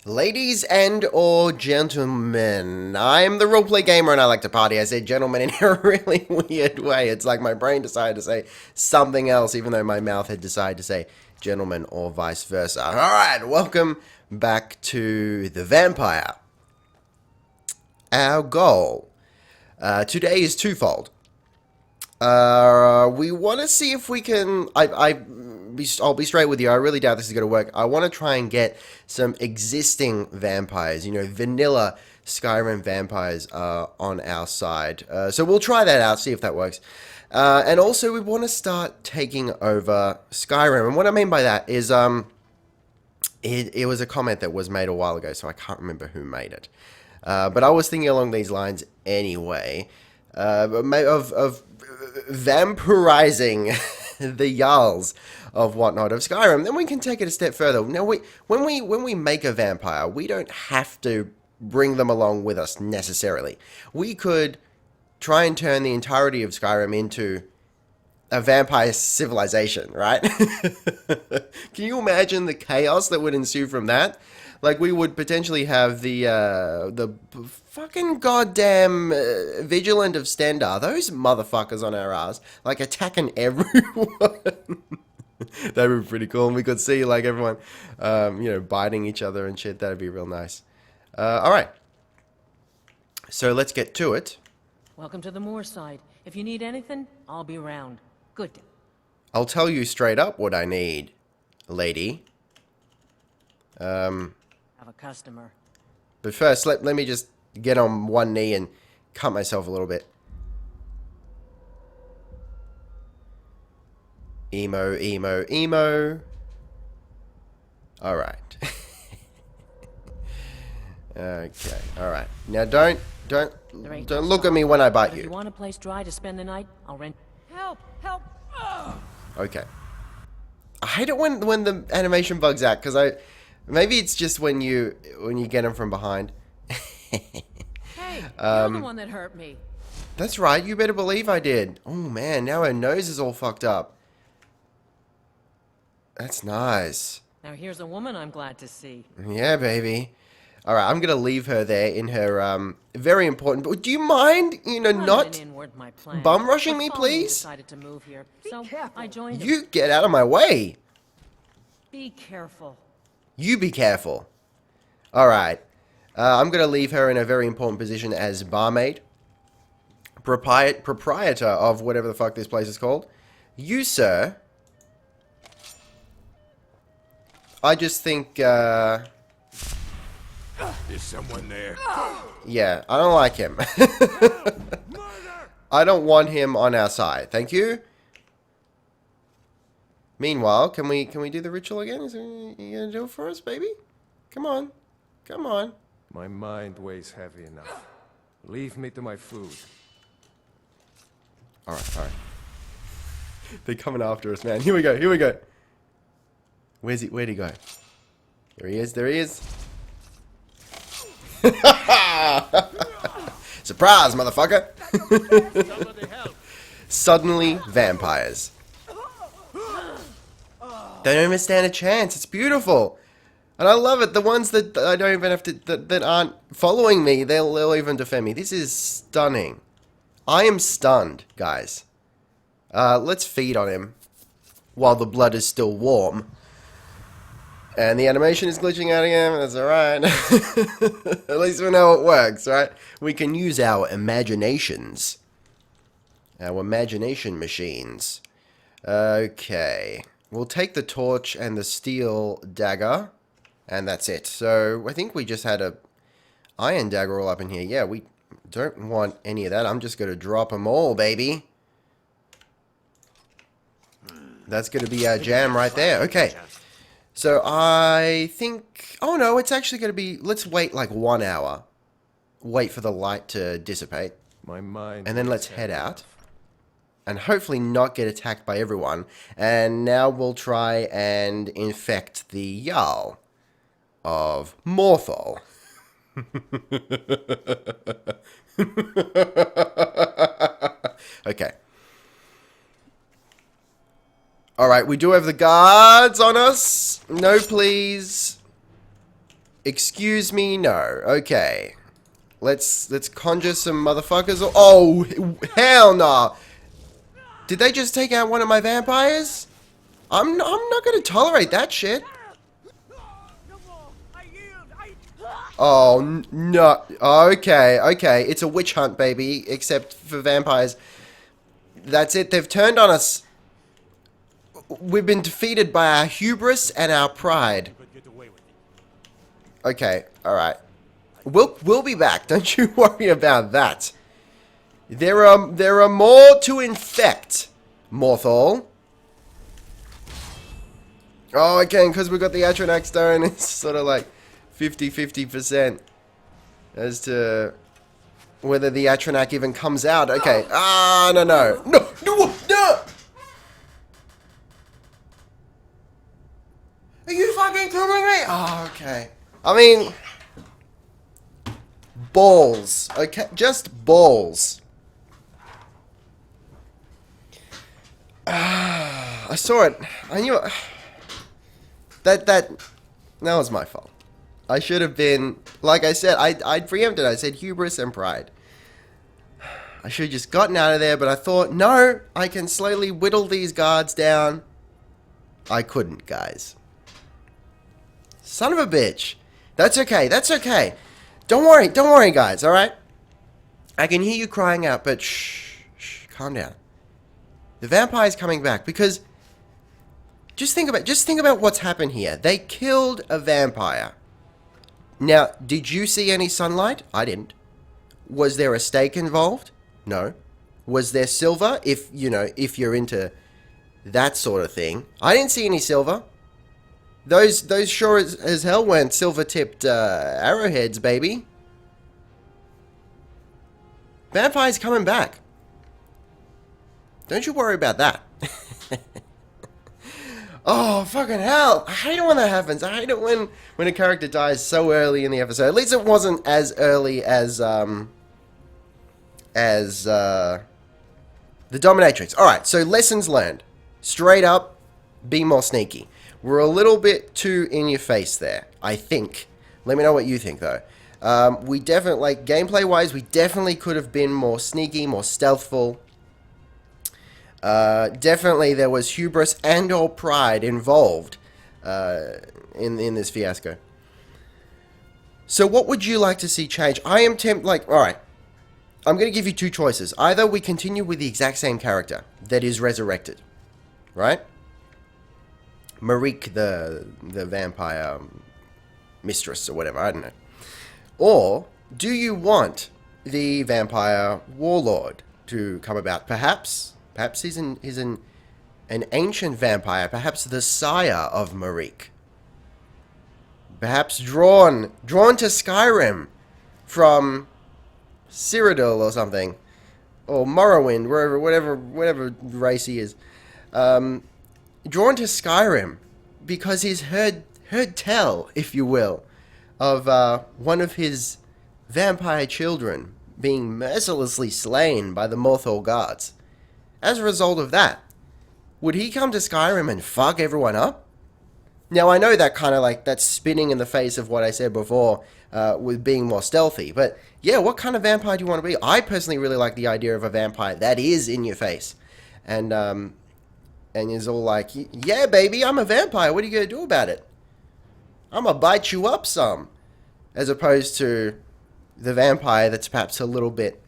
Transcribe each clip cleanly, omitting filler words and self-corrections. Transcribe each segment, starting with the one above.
Ladies and or gentlemen, I'm the Roleplay Gamer and I like to party. I said gentlemen in a really weird way. It's like my brain decided to say something else even though my mouth had decided to say gentlemen or vice versa. Alright, welcome back to the Vampire. Our goal today is twofold. We want to see if we can... I'll be straight with you. I really doubt this is going to work. I want to try and get some existing vampires, you know, vanilla Skyrim vampires on our side. So we'll try that out, see if that works. And also we want to start taking over Skyrim. And what I mean by that is it was a comment that was made a while ago, so I can't remember who made it. But I was thinking along these lines anyway, of vampirizing the Jarls of whatnot of Skyrim. Then we can take it a step further. Now, when we make a vampire, we don't have to bring them along with us necessarily. We could try and turn the entirety of Skyrim into a vampire civilization, right? Can you imagine the chaos that would ensue from that? Like, we would potentially have the fucking goddamn Vigilant of Stendar, those motherfuckers on our ass, like, attacking everyone. That'd be pretty cool, and we could see, like, everyone, you know, biting each other and shit. That'd be real nice. Alright. So, let's get to it. Welcome to the Moorside. If you need anything, I'll be around. Good. I'll tell you straight up what I need, lady. Have a customer. But first, let me just get on one knee and cut myself a little bit. Emo, emo, emo. Alright. Okay, alright. Now don't look at me when I bite If you you. want a place dry to spend the night, I'll rent. Help! Help! Ugh. Okay. I hate it when the animation bugs out, because maybe it's just when you get them from behind. Hey, you're the one that hurt me. That's right, you better believe I did. Oh man, now her nose is all fucked up. That's nice. Now here's a woman I'm glad to see. Yeah, baby. Alright, I'm gonna leave her there in her, very important... But do you mind, you know, not bum rushing me, please? Decided to move here, so I joined him. You get out of my way. Be careful. You be careful. Alright. I'm gonna leave her in a very important position as barmaid. Proprietor of whatever the fuck this place is called. You, sir. I just think, Is someone there? yeah, I don't like him. I don't want him on our side. Thank you. Meanwhile, can we do the ritual again? Is there, you gonna do it for us, baby? Come on. Come on. My mind weighs heavy enough. Leave me to my food. Alright, alright. They're coming after us, man. Here we go, here we go. Where'd he go? There he is, there he is. Surprise, motherfucker! Suddenly, vampires. They don't even stand a chance. It's beautiful. And I love it. The ones that I don't even have to... that aren't following me, they'll even defend me. This is stunning. I am stunned, guys. Let's feed on him while the blood is still warm. And the animation is glitching out again. That's alright. At least we know it works, right? We can use our imaginations. Our imagination machines. Okay. We'll take the torch and the steel dagger. And that's it. So, I think we just had a iron dagger all up in here. Yeah, we don't want any of that. I'm just going to drop them all, baby. That's going to be our jam right there. Okay. So, I think... Oh, no, it's actually going to be... Let's wait like 1 hour. Wait for the light to dissipate. My mind. And then let's head out. And hopefully not get attacked by everyone. And now we'll try and infect the Jarl of Morthal. Okay. Alright, we do have the guards on us. No, please. Excuse me, no. Okay. Let's conjure some motherfuckers. Oh, hell no. Did they just take out one of my vampires? I'm not gonna tolerate that shit. Oh, no. Okay, okay. It's a witch hunt, baby. Except for vampires. That's it. They've turned on us. We've been defeated by our hubris and our pride. Okay, alright. We'll be back. Don't you worry about that. There are more to infect, Morthal. Oh, again, because we got the Atronach Stone, it's sort of like 50-50% as to whether the Atronach even comes out. Okay. Ah, no. No. Are you fucking killing me? Oh, okay. I mean, balls. Okay, just balls. I saw it. I knew it. That was my fault. I should have been, like I said, I preempted. I said hubris and pride. I should have just gotten out of there, but I thought, no, I can slowly whittle these guards down. I couldn't, guys. Son of a bitch. That's okay, that's okay. Don't worry, guys, alright? I can hear you crying out, but shh, calm down. The vampire's coming back, because just think about what's happened here. They killed a vampire. Now, did you see any sunlight? I didn't. Was there a stake involved? No. Was there silver? If you're into that sort of thing. I didn't see any silver. Those sure as hell weren't silver-tipped arrowheads, baby. Vampire's coming back. Don't you worry about that. Oh, fucking hell. I hate it when that happens. I hate it when a character dies so early in the episode. At least it wasn't as early as the Dominatrix. Alright, so lessons learned. Straight up, be more sneaky. We're a little bit too in your face there, I think. Let me know what you think, though. We definitely, like, gameplay-wise, we definitely could have been more sneaky, more stealthful. Definitely there was hubris and or pride involved in this fiasco. So what would you like to see change? I am alright. I'm going to give you two choices. Either we continue with the exact same character that is resurrected. Right? Marique, the vampire mistress or whatever, I don't know. Or do you want the vampire warlord to come about? Perhaps he's an ancient vampire, perhaps the sire of Marique. Perhaps drawn to Skyrim from Cyrodiil or something. Or Morrowind, whatever race he is. Drawn to Skyrim because he's heard tell, if you will, of one of his vampire children being mercilessly slain by the Morthal guards. As a result of that, would he come to Skyrim and fuck everyone up? Now, I know that kind of like, that's spinning in the face of what I said before with being more stealthy, but yeah, what kind of vampire do you want to be? I personally really like the idea of a vampire that is in your face. And is all like, yeah, baby, I'm a vampire. What are you going to do about it? I'm going to bite you up some. As opposed to the vampire that's perhaps a little bit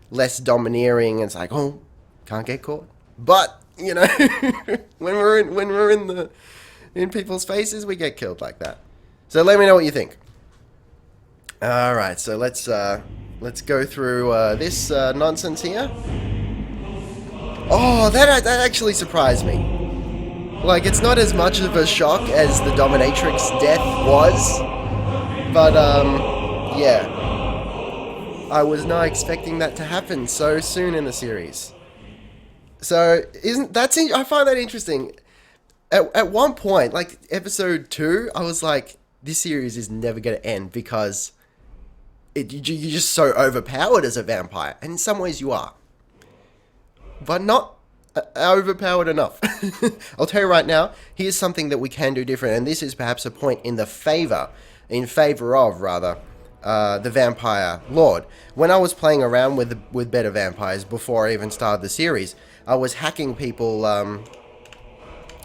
less domineering. And it's like, oh, can't get caught. But, you know, when we're in people's faces, we get killed like that. So let me know what you think. All right, so let's go through this nonsense here. Oh, that actually surprised me. Like, it's not as much of a shock as the Dominatrix death was. But, yeah. I was not expecting that to happen so soon in the series. So, I find that interesting. At one point, like, episode 2, I was like, this series is never going to end because you're just so overpowered as a vampire. And in some ways you are. But not overpowered enough. I'll tell you right now, here's something that we can do different, and this is perhaps a point in the favor, in favor of, rather, the Vampire Lord. When I was playing around with better vampires before I even started the series, I was hacking people.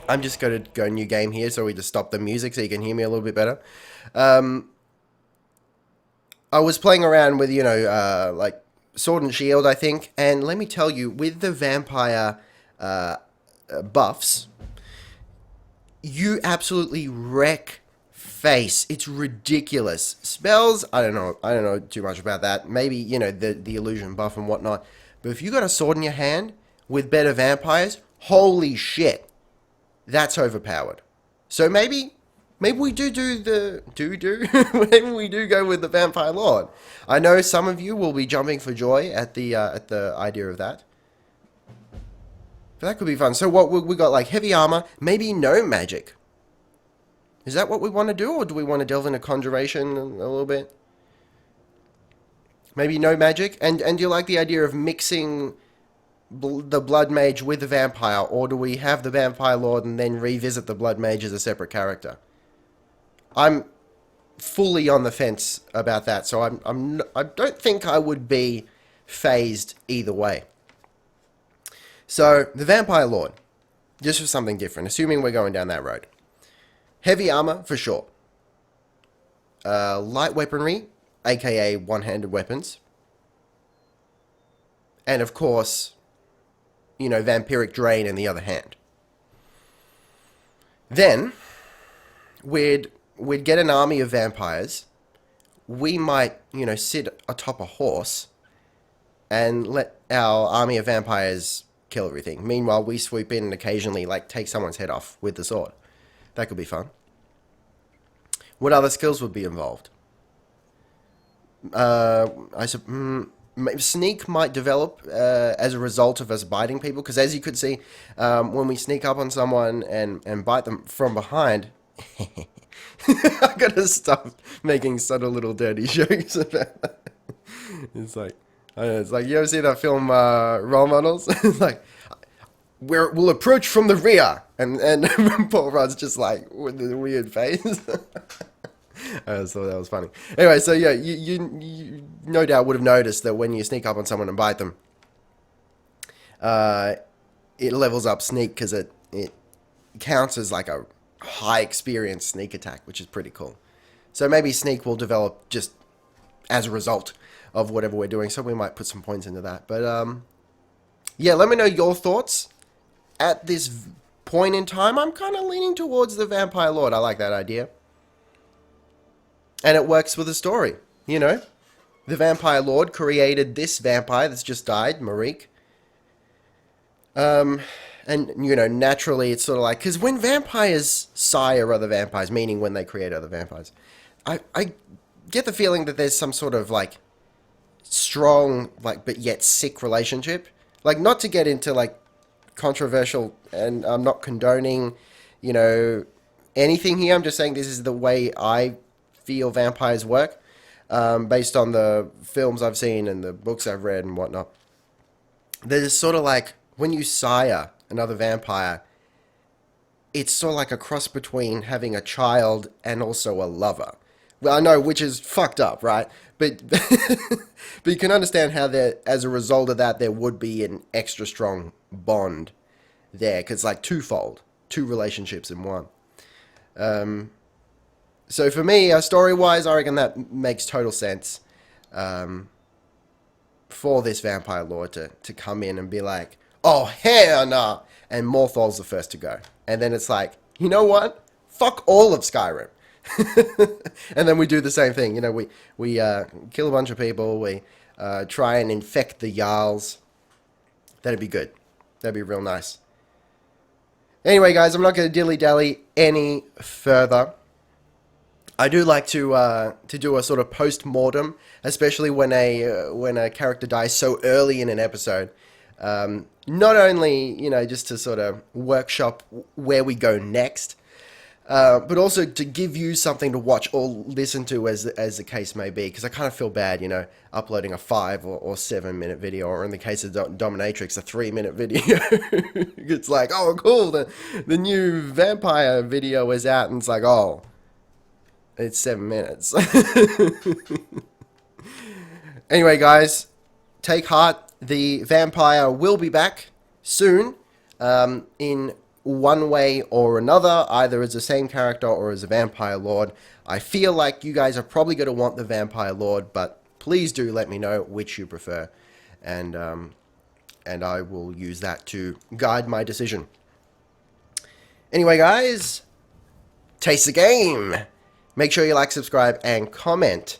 I'm just going to go new game here, so we just stop the music so you can hear me a little bit better. I was playing around with, like Sword and Shield, I think, and let me tell you, with the vampire buffs, you absolutely wreck face. It's ridiculous. Spells, I don't know too much about that. Maybe, the illusion buff and whatnot. But if you got a sword in your hand with better vampires, holy shit, that's overpowered. So maybe we do maybe we do go with the Vampire Lord. I know some of you will be jumping for joy at the idea of that. But that could be fun. So what we got, like heavy armor, maybe no magic. Is that what we want to do, or do we want to delve into conjuration a little bit? Maybe no magic, and do you like the idea of mixing the Blood Mage with the Vampire, or do we have the Vampire Lord and then revisit the Blood Mage as a separate character? I'm fully on the fence about that, so I don't think I would be phased either way. So, the Vampire Lord, just for something different, assuming we're going down that road. Heavy armor, for sure. Light weaponry, aka one-handed weapons. And of course, vampiric drain in the other hand. Then, we'd get an army of vampires. We might, sit atop a horse and let our army of vampires kill everything. Meanwhile, we swoop in and occasionally, take someone's head off with the sword. That could be fun. What other skills would be involved? Sneak might develop as a result of us biting people, because as you could see, when we sneak up on someone and bite them from behind, I gotta stop making subtle little dirty jokes about that. It's like, I don't know, it's like, you ever see that film Role Models? It's like, we'll approach from the rear, and Paul Rudd's just like with the weird face. I just thought that was funny. Anyway, so yeah, you no doubt would have noticed that when you sneak up on someone and bite them, it levels up sneak, because it counts as like a high experience sneak attack, which is pretty cool. So maybe sneak will develop just as a result of whatever we're doing, so we might put some points into that. But yeah, let me know your thoughts. At this point in time, I'm kind of leaning towards the Vampire Lord. I like that idea. And it works with the story, The Vampire Lord created this vampire that's just died, Marique. And, naturally it's sort of like, because when vampires sire other vampires, meaning when they create other vampires, I get the feeling that there's some sort of, strong, but yet sick relationship. Not to get into, controversial, and I'm not condoning, anything here. I'm just saying this is the way I feel vampires work, based on the films I've seen and the books I've read and whatnot. There's sort of when you sire another vampire, it's sort of like a cross between having a child and also a lover. Well, I know, which is fucked up, right? But but you can understand how as a result of that, there would be an extra strong bond there, because twofold, two relationships in one. So for me, story-wise, I reckon that makes total sense for this Vampire Lord to come in and be like, oh, hell nah! And Morthal's the first to go. And then it's like, you know what? Fuck all of Skyrim. And then we do the same thing. We kill a bunch of people. We try and infect the Jarls. That'd be good. That'd be real nice. Anyway, guys, I'm not going to dilly-dally any further. I do like to do a sort of post-mortem, especially when a character dies so early in an episode. Not only, just to sort of workshop where we go next, but also to give you something to watch or listen to as the case may be. Because I kind of feel bad, uploading a 5 or 7 minute video, or in the case of Dominatrix, a 3-minute video. It's like, oh, cool, the new vampire video is out, and it's like, oh, It's 7 minutes. Anyway, guys, take heart. The vampire will be back soon, in one way or another, either as the same character or as a vampire lord. I feel like you guys are probably going to want the vampire lord, but please do let me know which you prefer, and I will use that to guide my decision. Anyway, guys, taste the game. Make sure you like, subscribe, and comment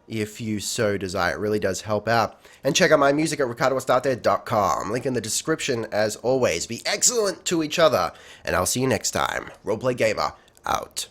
if you so desire. It really does help out. And check out my music at ricardoestarte.com. Link in the description as always. Be excellent to each other, and I'll see you next time. Roleplay Gamer, out.